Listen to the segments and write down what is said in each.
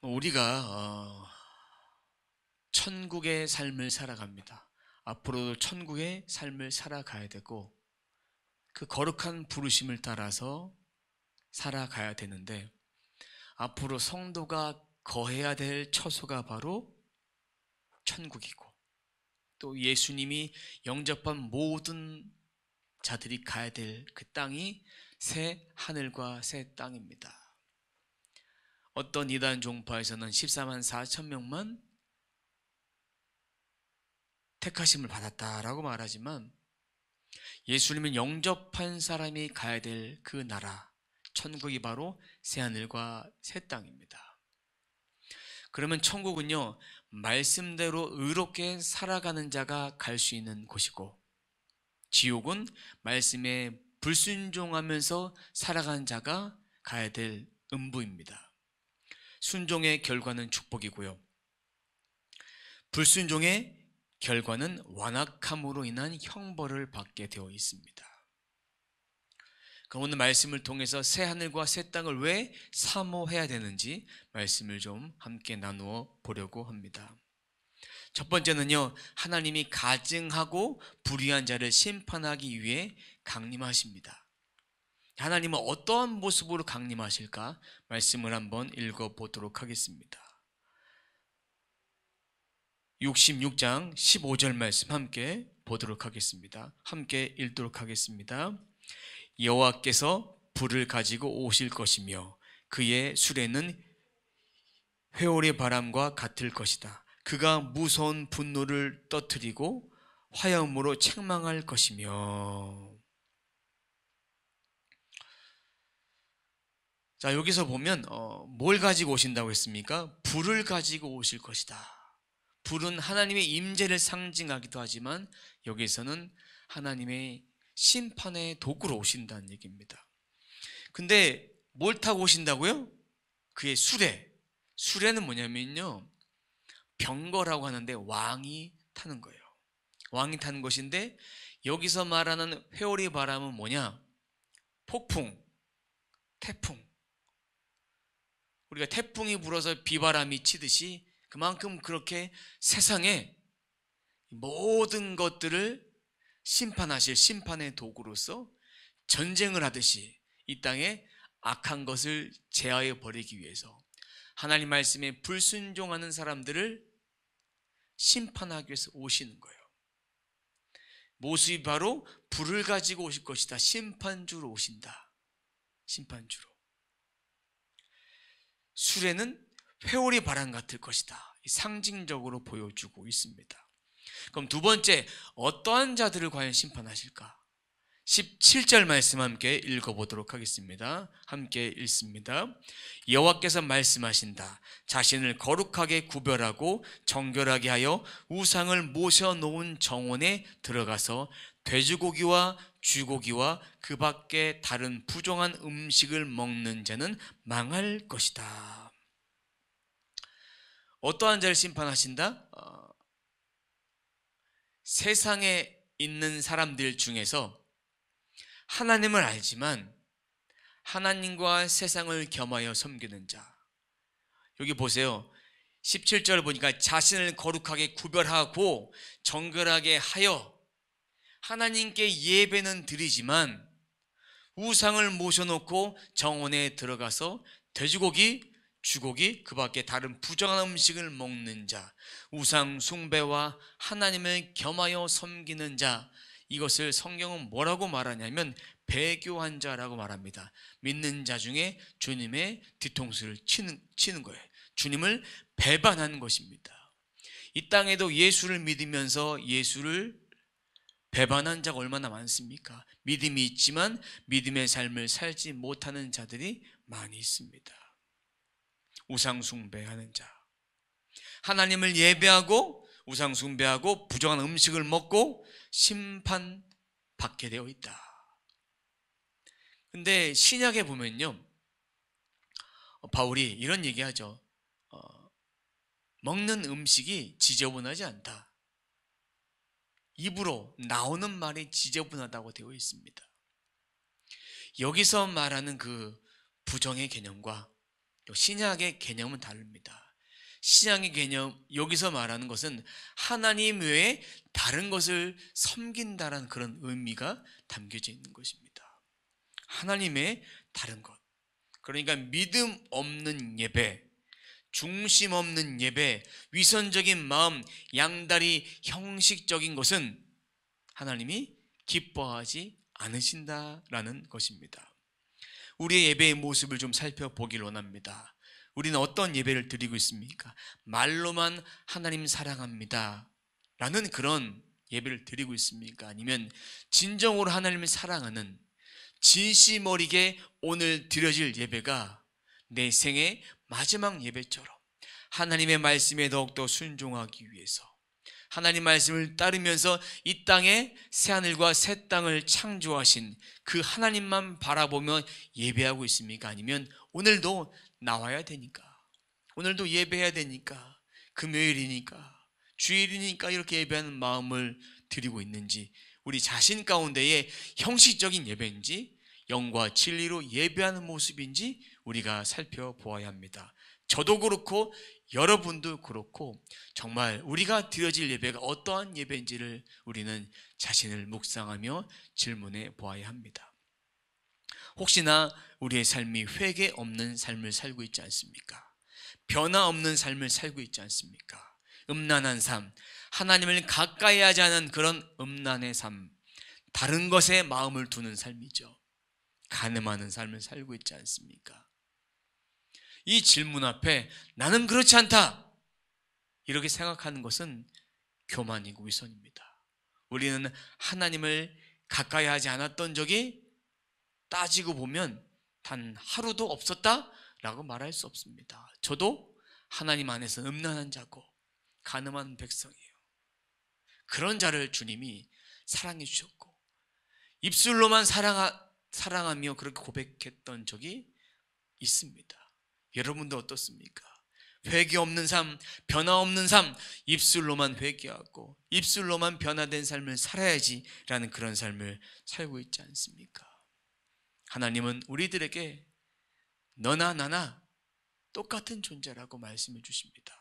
우리가 천국의 삶을 살아갑니다. 앞으로도 천국의 삶을 살아가야 되고 그 거룩한 부르심을 따라서 살아가야 되는데, 앞으로 성도가 거해야 될 처소가 바로 천국이고, 또 예수님이 영접한 모든 자들이 가야 될 그 땅이 새 하늘과 새 땅입니다. 어떤 이단 종파에서는 14만 4천 명만 택하심을 받았다라고 말하지만, 예수님은 영접한 사람이 가야 될 그 나라, 천국이 바로 새하늘과 새 땅입니다. 그러면 천국은요, 말씀대로 의롭게 살아가는 자가 갈 수 있는 곳이고, 지옥은 말씀에 불순종하면서 살아가는 자가 가야 될 음부입니다. 순종의 결과는 축복이고요, 불순종의 결과는 완악함으로 인한 형벌을 받게 되어 있습니다. 그럼 오늘 말씀을 통해서 새 하늘과 새 땅을 왜 사모해야 되는지 말씀을 좀 함께 나누어 보려고 합니다. 첫 번째는요, 하나님이 가증하고 불의한 자를 심판하기 위해 강림하십니다. 하나님은 어떠한 모습으로 강림하실까? 말씀을 한번 읽어보도록 하겠습니다. 66장 15절 말씀 함께 보도록 하겠습니다. 함께 읽도록 하겠습니다. 여호와께서 불을 가지고 오실 것이며 그의 수레는 회오리 바람과 같을 것이다. 그가 무서운 분노를 터뜨리고 화염으로 책망할 것이며. 자, 여기서 보면 뭘 가지고 오신다고 했습니까? 불을 가지고 오실 것이다. 불은 하나님의 임재를 상징하기도 하지만 여기서는 하나님의 심판의 도구로 오신다는 얘기입니다. 근데 뭘 타고 오신다고요? 그의 수레. 수레는 뭐냐면요, 병거라고 하는데 왕이 타는 거예요. 왕이 타는 것인데, 여기서 말하는 회오리 바람은 뭐냐? 폭풍, 태풍. 우리가 태풍이 불어서 비바람이 치듯이 그만큼 그렇게 세상에 모든 것들을 심판하실 심판의 도구로서 전쟁을 하듯이 이 땅에 악한 것을 제하여 버리기 위해서 하나님 말씀에 불순종하는 사람들을 심판하기 위해서 오시는 거예요. 모습이 바로 불을 가지고 오실 것이다. 심판주로 오신다. 심판주로. 수레는 회오리 바람 같을 것이다. 상징적으로 보여주고 있습니다. 그럼 두 번째, 어떠한 자들을 과연 심판하실까? 17절 말씀 함께 읽어보도록 하겠습니다. 함께 읽습니다. 여호와께서 말씀하신다. 자신을 거룩하게 구별하고 정결하게 하여 우상을 모셔놓은 정원에 들어가서 돼지고기와 쥐고기와 그 밖에 다른 부정한 음식을 먹는 자는 망할 것이다. 어떠한 자를 심판하신다? 세상에 있는 사람들 중에서 하나님을 알지만 하나님과 세상을 겸하여 섬기는 자. 여기 보세요. 17절 보니까 자신을 거룩하게 구별하고 정결하게 하여 하나님께 예배는 드리지만 우상을 모셔놓고 정원에 들어가서 돼지고기, 쥐고기, 그 밖에 다른 부정한 음식을 먹는 자, 우상 숭배와 하나님을 겸하여 섬기는 자, 이것을 성경은 뭐라고 말하냐면 배교한 자라고 말합니다. 믿는 자 중에 주님의 뒤통수를 치는 거예요. 주님을 배반하는 것입니다. 이 땅에도 예수를 믿으면서 예수를 배반한 자가 얼마나 많습니까? 믿음이 있지만 믿음의 삶을 살지 못하는 자들이 많이 있습니다. 우상 숭배하는 자, 하나님을 예배하고 우상 숭배하고 부정한 음식을 먹고 심판받게 되어 있다. 근데 신약에 보면요, 바울이 이런 얘기하죠. 먹는 음식이 지저분하지 않다. 입으로 나오는 말이 지저분하다고 되어 있습니다. 여기서 말하는 그 부정의 개념과 또 신약의 개념은 다릅니다. 신약의 개념, 여기서 말하는 것은 하나님 외에 다른 것을 섬긴다라는 그런 의미가 담겨져 있는 것입니다. 하나님의 다른 것. 그러니까 믿음 없는 예배, 중심 없는 예배, 위선적인 마음, 양다리 형식적인 것은 하나님이 기뻐하지 않으신다라는 것입니다. 우리의 예배의 모습을 좀 살펴보길 원합니다. 우리는 어떤 예배를 드리고 있습니까? 말로만 하나님 사랑합니다 라는 그런 예배를 드리고 있습니까? 아니면 진정으로 하나님을 사랑하는 진심 어리게 오늘 드려질 예배가 내 생의 마지막 예배처럼 하나님의 말씀에 더욱더 순종하기 위해서 하나님 말씀을 따르면서 이 땅에 새하늘과 새 땅을 창조하신 그 하나님만 바라보며 예배하고 있습니까? 아니면 오늘도 나와야 되니까, 오늘도 예배해야 되니까, 금요일이니까, 주일이니까 이렇게 예배하는 마음을 드리고 있는지, 우리 자신 가운데의 형식적인 예배인지 영과 진리로 예배하는 모습인지 우리가 살펴보아야 합니다. 저도 그렇고 여러분도 그렇고 정말 우리가 드려질 예배가 어떠한 예배인지를 우리는 자신을 묵상하며 질문해 보아야 합니다. 혹시나 우리의 삶이 회개 없는 삶을 살고 있지 않습니까? 변화 없는 삶을 살고 있지 않습니까? 음란한 삶, 하나님을 가까이 하지 않은 그런 음란의 삶, 다른 것에 마음을 두는 삶이죠. 간음하는 삶을 살고 있지 않습니까? 이 질문 앞에 나는 그렇지 않다 이렇게 생각하는 것은 교만이고 위선입니다. 우리는 하나님을 가까이 하지 않았던 적이 따지고 보면 단 하루도 없었다라고 말할 수 없습니다. 저도 하나님 안에서 음란한 자고 간음하는 백성이에요. 그런 자를 주님이 사랑해 주셨고 입술로만 사랑하며 그렇게 고백했던 적이 있습니다. 여러분도 어떻습니까? 회개 없는 삶, 변화 없는 삶, 입술로만 회개하고 입술로만 변화된 삶을 살아야지 라는 그런 삶을 살고 있지 않습니까? 하나님은 우리들에게 너나 나나 똑같은 존재라고 말씀해 주십니다.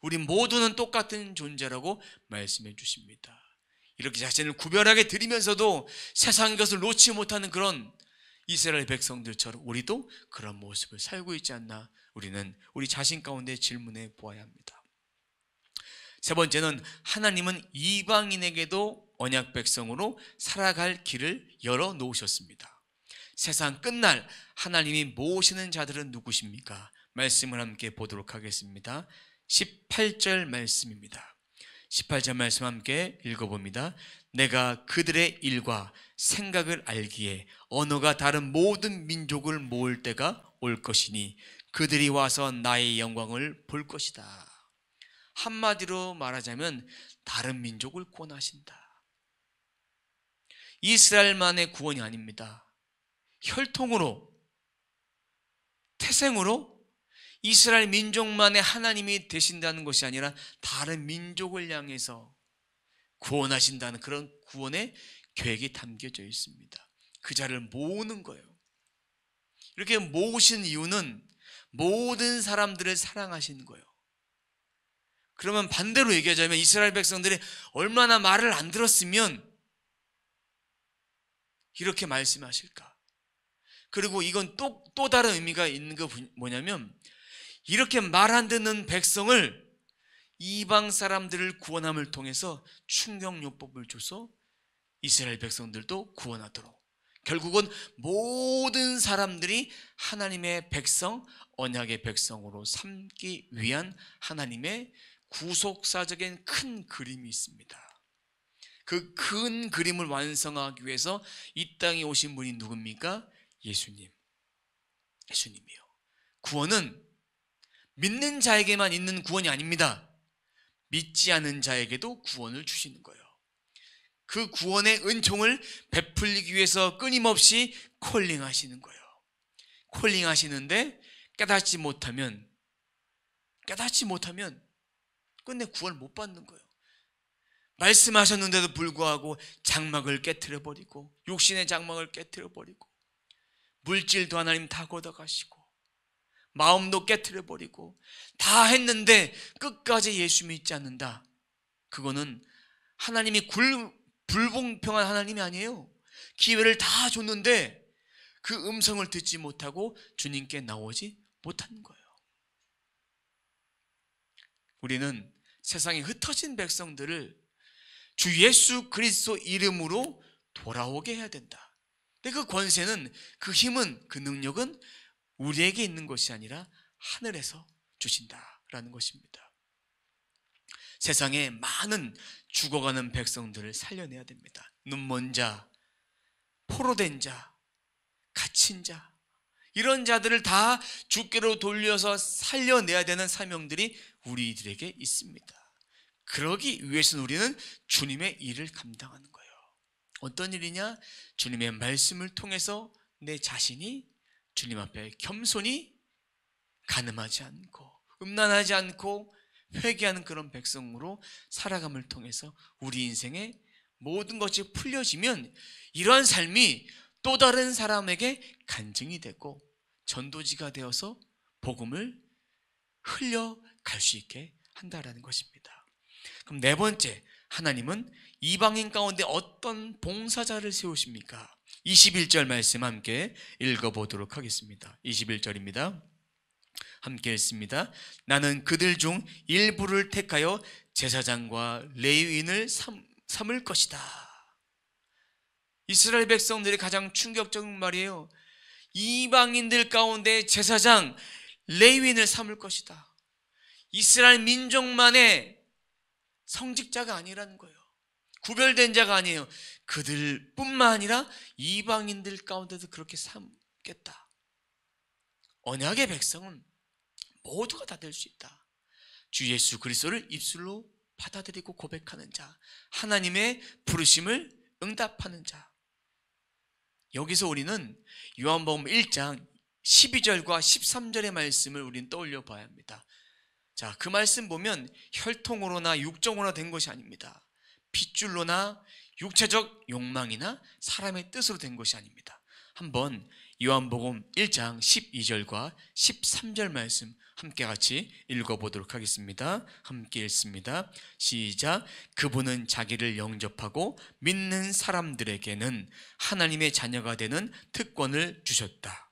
우리 모두는 똑같은 존재라고 말씀해 주십니다. 이렇게 자신을 구별하게 드리면서도 세상의 것을 놓지 못하는 그런 이스라엘 백성들처럼 우리도 그런 모습을 살고 있지 않나 우리는 우리 자신 가운데 질문해 보아야 합니다. 세 번째는 하나님은 이방인에게도 언약 백성으로 살아갈 길을 열어 놓으셨습니다. 세상 끝날 하나님이 모으시는 자들은 누구십니까? 말씀을 함께 보도록 하겠습니다. 18절 말씀입니다. 18절 말씀 함께 읽어봅니다. 내가 그들의 일과 생각을 알기에 언어가 다른 모든 민족을 모을 때가 올 것이니 그들이 와서 나의 영광을 볼 것이다. 한마디로 말하자면 다른 민족을 구원하신다. 이스라엘만의 구원이 아닙니다. 혈통으로, 태생으로 이스라엘 민족만의 하나님이 되신다는 것이 아니라 다른 민족을 향해서 구원하신다는 그런 구원의 계획이 담겨져 있습니다. 그 자를 모으는 거예요. 이렇게 모으신 이유는 모든 사람들을 사랑하시는 거예요. 그러면 반대로 얘기하자면 이스라엘 백성들이 얼마나 말을 안 들었으면 이렇게 말씀하실까? 그리고 이건 또 다른 의미가 있는 거 뭐냐면 이렇게 말 안 듣는 백성을 이방 사람들을 구원함을 통해서 충격요법을 줘서 이스라엘 백성들도 구원하도록 결국은 모든 사람들이 하나님의 백성, 언약의 백성으로 삼기 위한 하나님의 구속사적인 큰 그림이 있습니다. 그 큰 그림을 완성하기 위해서 이 땅에 오신 분이 누굽니까? 예수님이요. 구원은 믿는 자에게만 있는 구원이 아닙니다. 믿지 않은 자에게도 구원을 주시는 거예요. 그 구원의 은총을 베풀기 위해서 끊임없이 콜링하시는 거예요. 콜링하시는데 깨닫지 못하면 끝내 구원을 못 받는 거예요. 말씀하셨는데도 불구하고 장막을 깨트려버리고 육신의 장막을 깨트려버리고 물질도 하나님 다 걷어가시고 마음도 깨트려버리고 다 했는데 끝까지 예수 믿지 않는다. 그거는 하나님이 불공평한 하나님이 아니에요. 기회를 다 줬는데 그 음성을 듣지 못하고 주님께 나오지 못하는 거예요. 우리는 세상에 흩어진 백성들을 주 예수 그리스도 이름으로 돌아오게 해야 된다. 근데 그 권세는, 그 힘은, 그 능력은 우리에게 있는 것이 아니라 하늘에서 주신다라는 것입니다. 세상에 많은 죽어가는 백성들을 살려내야 됩니다. 눈먼 자, 포로된 자, 갇힌 자, 이런 자들을 다 주께로 돌려서 살려내야 되는 사명들이 우리들에게 있습니다. 그러기 위해서는 우리는 주님의 일을 감당하는 거예요. 어떤 일이냐? 주님의 말씀을 통해서 내 자신이 주님 앞에 겸손히 간음하지 않고 음란하지 않고 회개하는 그런 백성으로 살아감을 통해서 우리 인생의 모든 것이 풀려지면 이러한 삶이 또 다른 사람에게 간증이 되고 전도지가 되어서 복음을 흘려갈 수 있게 한다라는 것입니다. 그럼 네 번째, 하나님은 이방인 가운데 어떤 봉사자를 세우십니까? 21절 말씀 함께 읽어보도록 하겠습니다. 21절입니다. 함께 읽습니다. 나는 그들 중 일부를 택하여 제사장과 레위인을 삼을 것이다. 이스라엘 백성들이 가장 충격적인 말이에요. 이방인들 가운데 제사장, 레위인을 삼을 것이다. 이스라엘 민족만의 성직자가 아니라는 거예요. 구별된 자가 아니에요. 그들뿐만 아니라 이방인들 가운데도 그렇게 삼겠다. 언약의 백성은 모두가 다 될 수 있다. 주 예수 그리스도를 입술로 받아들이고 고백하는 자, 하나님의 부르심을 응답하는 자. 여기서 우리는 요한복음 1장 12절과 13절의 말씀을 우리는 떠올려 봐야 합니다. 자, 그 말씀 보면 혈통으로나 육정으로나 된 것이 아닙니다. 핏줄로나 육체적 욕망이나 사람의 뜻으로 된 것이 아닙니다. 한번 요한복음 1장 12절과 13절 말씀 함께 같이 읽어보도록 하겠습니다. 함께 읽습니다. 시작. 그분은 자기를 영접하고 믿는 사람들에게는 하나님의 자녀가 되는 특권을 주셨다.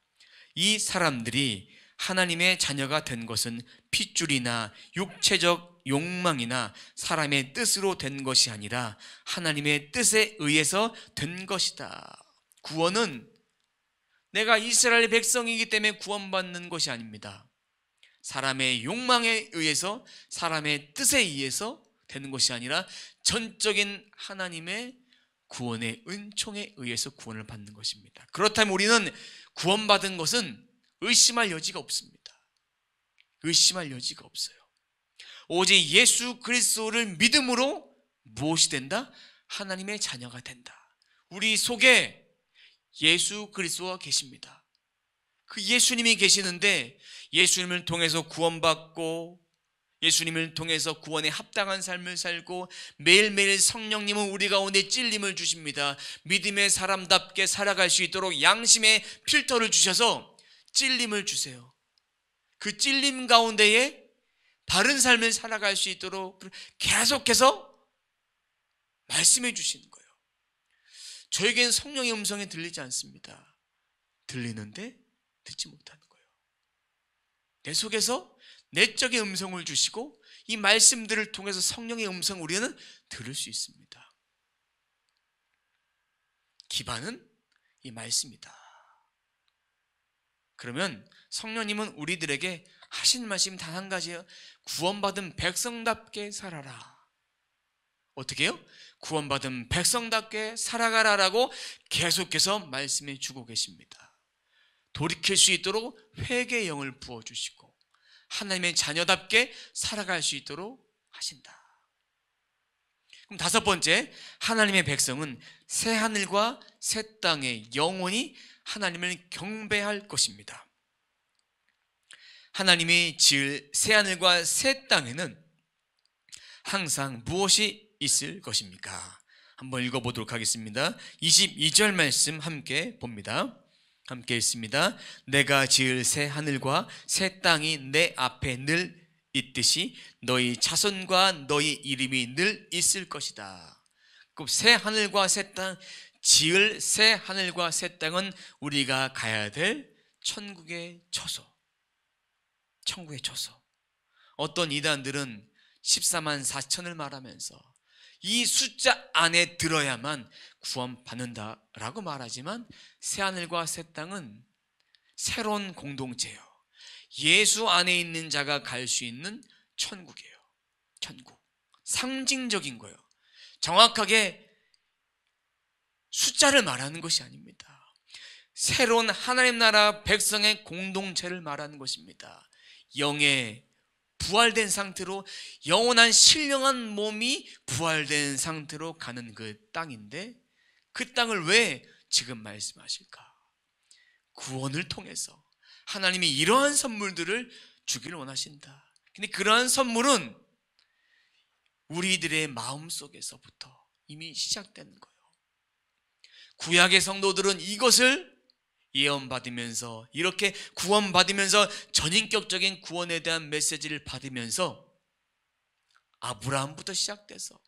이 사람들이 하나님의 자녀가 된 것은 핏줄이나 육체적 욕망이나 사람의 뜻으로 된 것이 아니라 하나님의 뜻에 의해서 된 것이다. 구원은 내가 이스라엘 백성이기 때문에 구원받는 것이 아닙니다. 사람의 욕망에 의해서, 사람의 뜻에 의해서 되는 것이 아니라 전적인 하나님의 구원의 은총에 의해서 구원을 받는 것입니다. 그렇다면 우리는 구원받은 것은 의심할 여지가 없습니다. 의심할 여지가 없어요. 오직 예수 그리스도를 믿음으로 무엇이 된다? 하나님의 자녀가 된다. 우리 속에 예수 그리스도가 계십니다. 그 예수님이 계시는데 예수님을 통해서 구원받고 예수님을 통해서 구원에 합당한 삶을 살고 매일매일 성령님은 우리 가운데 찔림을 주십니다. 믿음의 사람답게 살아갈 수 있도록 양심의 필터를 주셔서 찔림을 주세요. 그 찔림 가운데에 바른 삶을 살아갈 수 있도록 계속해서 말씀해 주시는 거예요. 저에겐 성령의 음성이 들리지 않습니다. 들리는데 듣지 못하는 거예요. 내 속에서 내적인 음성을 주시고 이 말씀들을 통해서 성령의 음성을 우리는 들을 수 있습니다. 기반은 이 말씀이다. 그러면 성령님은 우리들에게 하신 말씀 단 한 가지예요. 구원받은 백성답게 살아라. 어떻게 해요? 구원받은 백성답게 살아가라라고 계속해서 말씀해 주고 계십니다. 돌이킬 수 있도록 회개의 영을 부어주시고 하나님의 자녀답게 살아갈 수 있도록 하신다. 그럼 다섯 번째, 하나님의 백성은 새 하늘과 새 땅에 영원히 하나님을 경배할 것입니다. 하나님이 지을 새 하늘과 새 땅에는 항상 무엇이 있을 것입니까? 한번 읽어보도록 하겠습니다. 22절 말씀 함께 봅니다. 함께 읽습니다. 내가 지을 새 하늘과 새 땅이 내 앞에 늘 있듯이 너희 자손과 너희 이름이 늘 있을 것이다. 그 새 하늘과 새 땅, 지을 새 하늘과 새 땅은 우리가 가야 될 천국의 처소. 천국의 처소. 어떤 이단들은 14만 4천을 말하면서 이 숫자 안에 들어야만 구원받는다라고 말하지만 새하늘과 새 땅은 새로운 공동체예요. 예수 안에 있는 자가 갈 수 있는 천국이에요. 천국. 상징적인 거예요. 정확하게 숫자를 말하는 것이 아닙니다. 새로운 하나님 나라 백성의 공동체를 말하는 것입니다. 영의 부활된 상태로 영원한 신령한 몸이 부활된 상태로 가는 그 땅인데, 그 땅을 왜 지금 말씀하실까? 구원을 통해서 하나님이 이러한 선물들을 주기를 원하신다. 근데 그러한 선물은 우리들의 마음속에서부터 이미 시작되는 거예요. 구약의 성도들은 이것을 예언받으면서, 이렇게 구원받으면서 전인격적인 구원에 대한 메시지를 받으면서 아브라함부터 시작돼서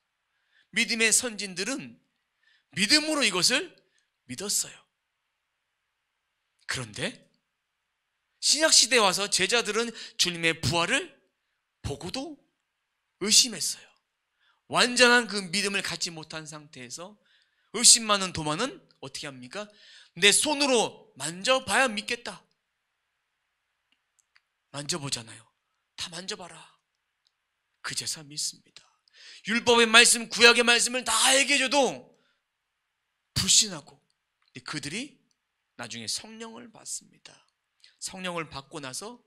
믿음의 선진들은 믿음으로 이것을 믿었어요. 그런데 신약시대에 와서 제자들은 주님의 부활을 보고도 의심했어요. 완전한 그 믿음을 갖지 못한 상태에서 의심 많은 도마는 어떻게 합니까? 내 손으로 만져봐야 믿겠다. 만져보잖아요. 다 만져봐라. 그제서 믿습니다. 율법의 말씀, 구약의 말씀을 다 얘기해줘도 불신하고, 그들이 나중에 성령을 받습니다. 성령을 받고 나서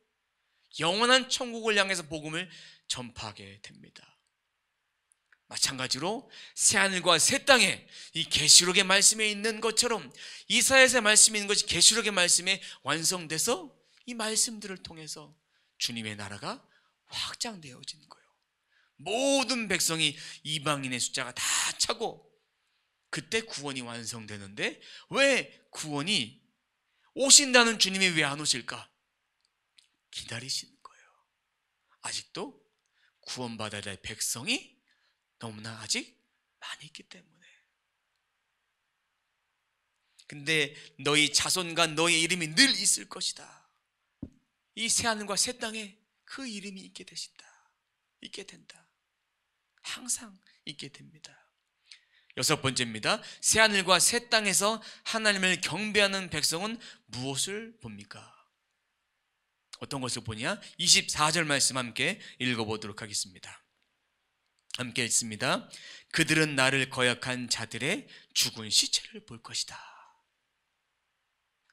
영원한 천국을 향해서 복음을 전파하게 됩니다. 마찬가지로 새하늘과 새 땅에 이 계시록의 말씀에 있는 것처럼 이사야서의 말씀에 있는 것이 계시록의 말씀에 완성돼서 이 말씀들을 통해서 주님의 나라가 확장되어지는 거예요. 모든 백성이 이방인의 숫자가 다 차고 그때 구원이 완성되는데, 왜 구원이 오신다는 주님이 왜 안 오실까? 기다리시는 거예요. 아직도 구원받아야 될 백성이 너무나 아직 많이 있기 때문에. 근데 너희 자손과 너희 이름이 늘 있을 것이다. 이 새하늘과 새 땅에 그 이름이 있게 되신다. 있게 된다. 항상 있게 됩니다. 6번째입니다. 새하늘과 새 땅에서 하나님을 경배하는 백성은 무엇을 봅니까? 어떤 것을 보냐? 24절 말씀 함께 읽어보도록 하겠습니다. 함께 읽습니다. 그들은 나를 거역한 자들의 죽은 시체를 볼 것이다.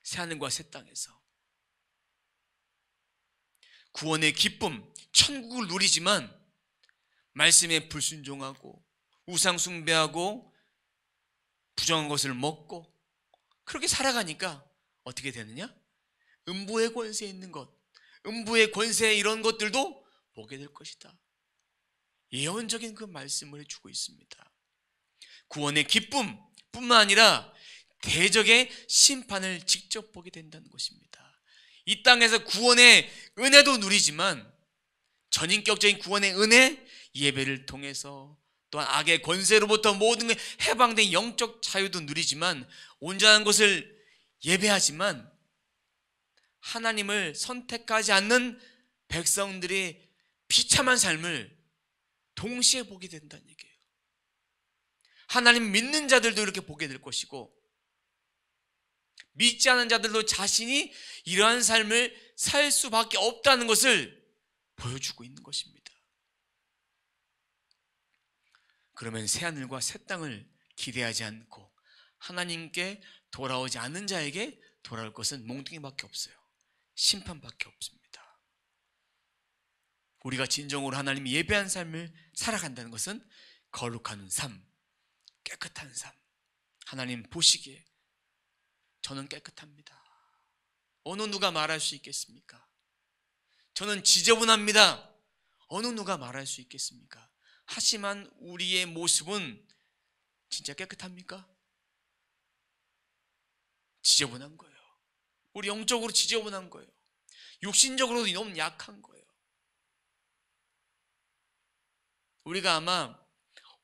새하늘과 새 땅에서 구원의 기쁨, 천국을 누리지만 말씀에 불순종하고 우상 숭배하고 부정한 것을 먹고 그렇게 살아가니까 어떻게 되느냐? 음부의 권세에 있는 것, 음부의 권세, 이런 것들도 보게 될 것이다. 예언적인 그 말씀을 해주고 있습니다. 구원의 기쁨 뿐만 아니라 대적의 심판을 직접 보게 된다는 것입니다. 이 땅에서 구원의 은혜도 누리지만 전인격적인 구원의 은혜, 예배를 통해서 또한 악의 권세로부터 모든 게 해방된 영적 자유도 누리지만, 온전한 것을 예배하지만 하나님을 선택하지 않는 백성들의 비참한 삶을 동시에 보게 된다는 얘기예요. 하나님 믿는 자들도 이렇게 보게 될 것이고, 믿지 않은 자들도 자신이 이러한 삶을 살 수밖에 없다는 것을 보여주고 있는 것입니다. 그러면 새하늘과 새 땅을 기대하지 않고 하나님께 돌아오지 않는 자에게 돌아올 것은 몽둥이밖에 없어요. 심판밖에 없습니다. 우리가 진정으로 하나님 예배한 삶을 살아간다는 것은 거룩한 삶, 깨끗한 삶. 하나님 보시기에 저는 깨끗합니다. 어느 누가 말할 수 있겠습니까? 저는 지저분합니다. 어느 누가 말할 수 있겠습니까? 하지만 우리의 모습은 진짜 깨끗합니까? 지저분한 거예요. 우리 영적으로 지저분한 거예요. 육신적으로도 너무 약한 거예요. 우리가 아마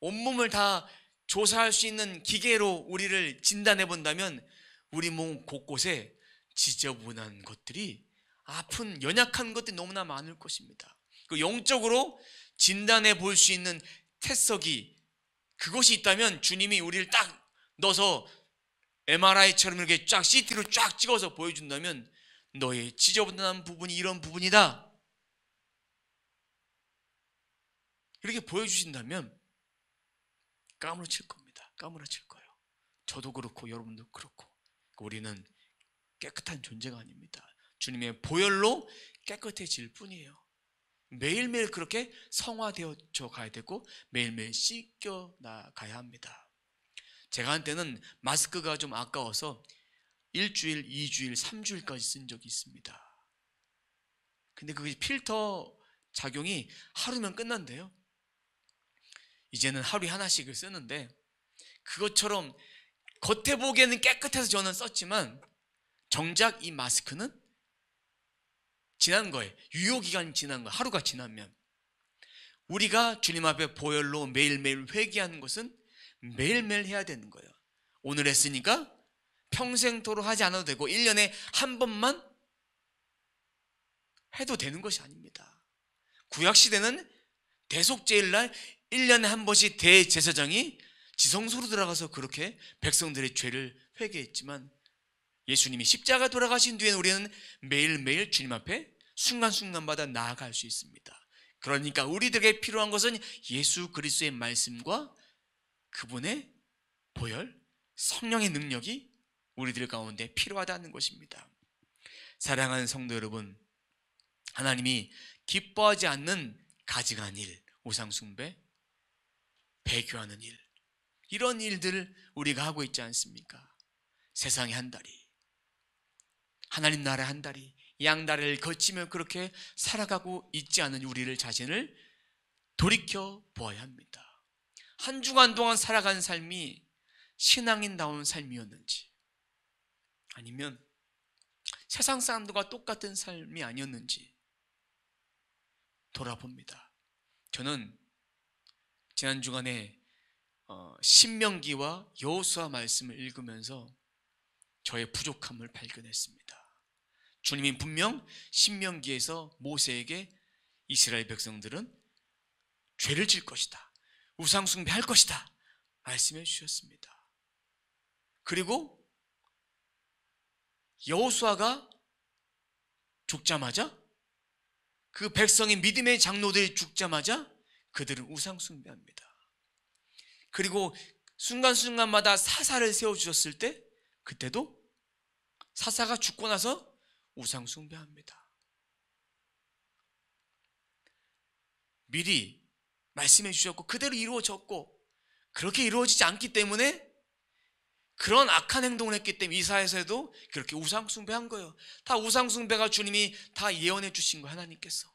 온몸을 다 조사할 수 있는 기계로 우리를 진단해 본다면 우리 몸 곳곳에 지저분한 것들이, 아픈 연약한 것들이 너무나 많을 것입니다. 그 영적으로 진단해 볼 수 있는 태석이, 그것이 있다면 주님이 우리를 딱 넣어서 MRI처럼 이렇게 쫙 CT로 쫙 찍어서 보여준다면 너의 지저분한 부분이 이런 부분이다, 이렇게 보여주신다면 까무러칠 겁니다. 까무러칠 거예요. 저도 그렇고 여러분도 그렇고. 우리는 깨끗한 존재가 아닙니다. 주님의 보혈로 깨끗해질 뿐이에요. 매일매일 그렇게 성화되어져 가야 되고 매일매일 씻겨 나가야 합니다. 제가 한때는 마스크가 좀 아까워서 1주일, 2주일, 3주일까지 쓴 적이 있습니다. 근데 그게 필터 작용이 하루면 끝난대요. 이제는 하루에 하나씩을 쓰는데, 그것처럼 겉에 보기에는 깨끗해서 저는 썼지만 정작 이 마스크는 지난 거예요. 유효기간이 지난 거예요. 하루가 지나면. 우리가 주님 앞에 보혈로 매일매일 회개하는 것은 매일매일 해야 되는 거예요. 오늘 했으니까 평생토록 하지 않아도 되고 1년에 한 번만 해도 되는 것이 아닙니다. 구약시대는 대속죄일날 1년에 한 번씩 대제사장이 지성소로 들어가서 그렇게 백성들의 죄를 회개했지만, 예수님이 십자가 돌아가신 뒤에는 우리는 매일매일 주님 앞에 순간순간마다 나아갈 수 있습니다. 그러니까 우리들에게 필요한 것은 예수 그리스도의 말씀과 그분의 보혈, 성령의 능력이 우리들 가운데 필요하다는 것입니다. 사랑하는 성도 여러분, 하나님이 기뻐하지 않는 가증한 일, 우상숭배, 배교하는 일, 이런 일들을 우리가 하고 있지 않습니까? 세상의 한 다리, 하나님 나라의 한 다리, 양다리를 거치며 그렇게 살아가고 있지 않은 우리를 자신을 돌이켜 보아야 합니다. 한 주간 동안 살아간 삶이 신앙인다운 삶이었는지, 아니면 세상 사람들과 똑같은 삶이 아니었는지 돌아봅니다. 저는 지난 주간에 신명기와 여호수아 말씀을 읽으면서 저의 부족함을 발견했습니다. 주님이 분명 신명기에서 모세에게 이스라엘 백성들은 죄를 질 것이다, 우상숭배할 것이다 말씀해 주셨습니다. 그리고 여호수아가 죽자마자, 그 백성의 믿음의 장로들이 죽자마자 그들은 우상숭배합니다. 그리고 순간순간마다 사사를 세워주셨을 때 그때도 사사가 죽고 나서 우상숭배합니다. 미리 말씀해 주셨고 그대로 이루어졌고, 그렇게 이루어지지 않기 때문에 그런 악한 행동을 했기 때문에 이사야서에도 그렇게 우상숭배한 거예요. 다 우상숭배가 주님이 다 예언해 주신 거예요. 하나님께서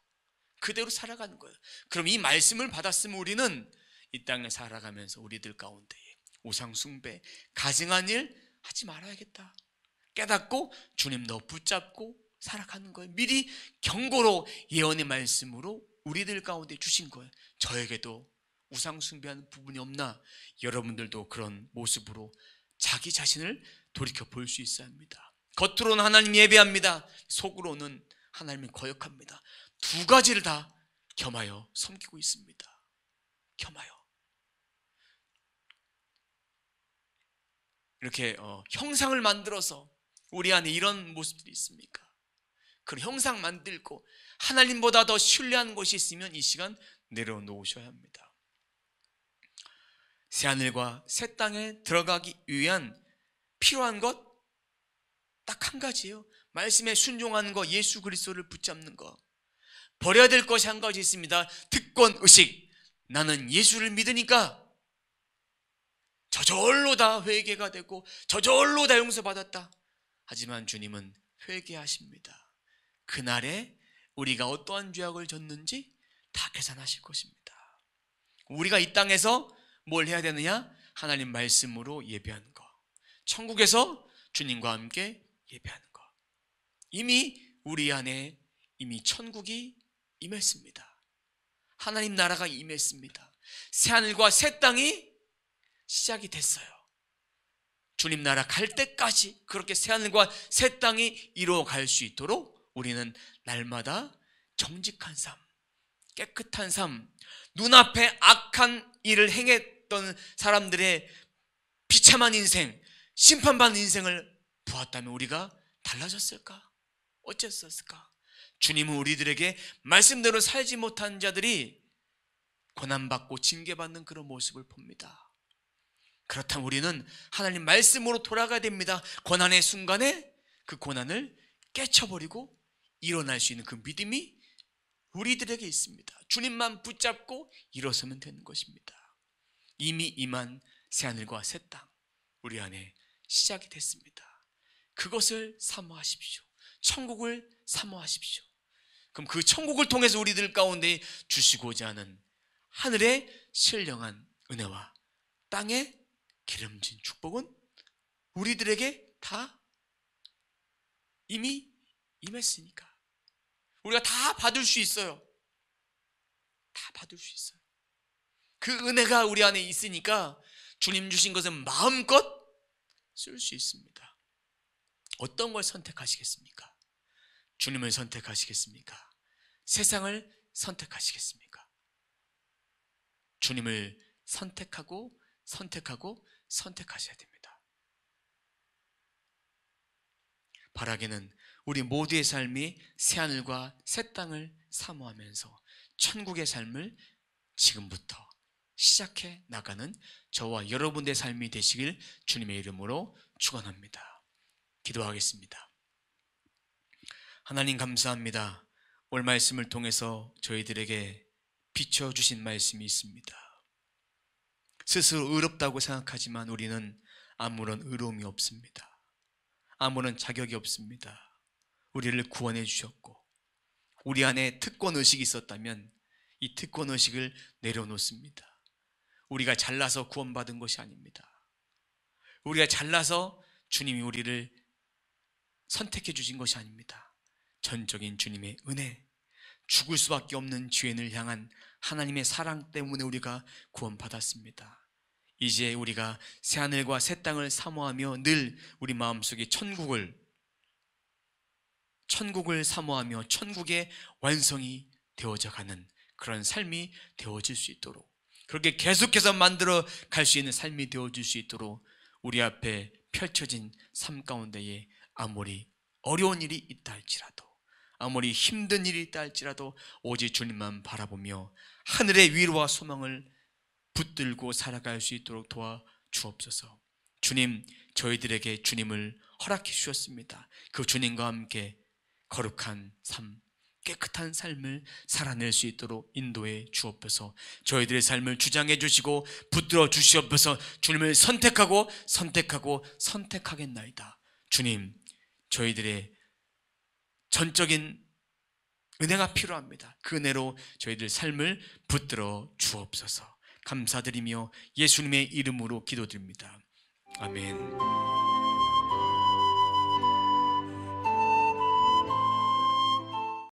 그대로 살아가는 거예요. 그럼 이 말씀을 받았으면 우리는 이 땅에 살아가면서 우리들 가운데 우상숭배, 가증한 일 하지 말아야겠다 깨닫고 주님 너 붙잡고 살아가는 거예요. 미리 경고로 예언의 말씀으로 우리들 가운데 주신 거예요. 저에게도 우상숭배하는 부분이 없나? 여러분들도 그런 모습으로 자기 자신을 돌이켜 볼 수 있어야 합니다. 겉으로는 하나님 예배합니다. 속으로는 하나님을 거역합니다. 두 가지를 다 겸하여 섬기고 있습니다. 겸하여. 이렇게 형상을 만들어서 우리 안에 이런 모습들이 있습니까? 그런 형상 만들고 하나님보다 더 신뢰하는 것이 있으면 이 시간 내려놓으셔야 합니다. 새하늘과 새 땅에 들어가기 위한 필요한 것 딱 한 가지예요. 말씀에 순종하는 거, 예수 그리스도를 붙잡는 거. 버려야 될 것이 한 가지 있습니다. 득권의식. 나는 예수를 믿으니까 저절로 다 회개가 되고 저절로 다 용서받았다. 하지만 주님은 회개하십니다. 그날에 우리가 어떠한 죄악을 졌는지 다 계산하실 것입니다. 우리가 이 땅에서 뭘 해야 되느냐? 하나님 말씀으로 예배하는 거, 천국에서 주님과 함께 예배하는 거. 이미 우리 안에 이미 천국이 임했습니다. 하나님 나라가 임했습니다. 새하늘과 새 땅이 시작이 됐어요. 주님 나라 갈 때까지 그렇게 새하늘과 새 땅이 이루어갈 수 있도록 우리는 날마다 정직한 삶, 깨끗한 삶, 눈앞에 악한 일을 행했던 사람들의 비참한 인생, 심판받는 인생을 보았다면 우리가 달라졌을까? 어쨌었을까? 주님은 우리들에게 말씀대로 살지 못한 자들이 고난받고 징계받는 그런 모습을 봅니다. 그렇다면 우리는 하나님 말씀으로 돌아가야 됩니다. 고난의 순간에 그 고난을 깨쳐버리고 일어날 수 있는 그 믿음이 우리들에게 있습니다. 주님만 붙잡고 일어서면 되는 것입니다. 이미 임한 새하늘과 새 땅, 우리 안에 시작이 됐습니다. 그것을 사모하십시오. 천국을 사모하십시오. 그럼 그 천국을 통해서 우리들 가운데 주시고자 하는 하늘의 신령한 은혜와 땅의 기름진 축복은 우리들에게 다 이미 임했으니까 우리가 다 받을 수 있어요. 다 받을 수 있어요. 그 은혜가 우리 안에 있으니까 주님 주신 것은 마음껏 쓸 수 있습니다. 어떤 걸 선택하시겠습니까? 주님을 선택하시겠습니까? 세상을 선택하시겠습니까? 주님을 선택하고 선택하셔야 됩니다. 바라기는 우리 모두의 삶이 새하늘과 새 땅을 사모하면서 천국의 삶을 지금부터 시작해 나가는 저와 여러분의 삶이 되시길 주님의 이름으로 축원합니다. 기도하겠습니다. 하나님 감사합니다. 오늘 말씀을 통해서 저희들에게 비춰주신 말씀이 있습니다. 스스로 의롭다고 생각하지만 우리는 아무런 의로움이 없습니다. 아무런 자격이 없습니다. 우리를 구원해 주셨고 우리 안에 특권의식이 있었다면 이 특권의식을 내려놓습니다. 우리가 잘나서 구원받은 것이 아닙니다. 우리가 잘나서 주님이 우리를 선택해 주신 것이 아닙니다. 전적인 주님의 은혜, 죽을 수밖에 없는 죄인을 향한 하나님의 사랑 때문에 우리가 구원받았습니다. 이제 우리가 새하늘과 새 땅을 사모하며 늘 우리 마음속에 천국을 사모하며 천국의 완성이 되어져 가는 그런 삶이 되어질 수 있도록, 그렇게 계속해서 만들어 갈 수 있는 삶이 되어질 수 있도록 우리 앞에 펼쳐진 삶 가운데에 아무리 어려운 일이 있다 할지라도, 아무리 힘든 일이 있다 할지라도 오직 주님만 바라보며 하늘의 위로와 소망을 붙들고 살아갈 수 있도록 도와주옵소서. 주님, 저희들에게 주님을 허락해 주셨습니다. 그 주님과 함께 거룩한 삶, 깨끗한 삶을 살아낼 수 있도록 인도해 주옵소서. 저희들의 삶을 주장해 주시고 붙들어 주시옵소서. 주님을 선택하겠나이다. 주님, 저희들의 전적인 은혜가 필요합니다. 그 은혜로 저희들 삶을 붙들어 주옵소서. 감사드리며 예수님의 이름으로 기도드립니다. 아멘.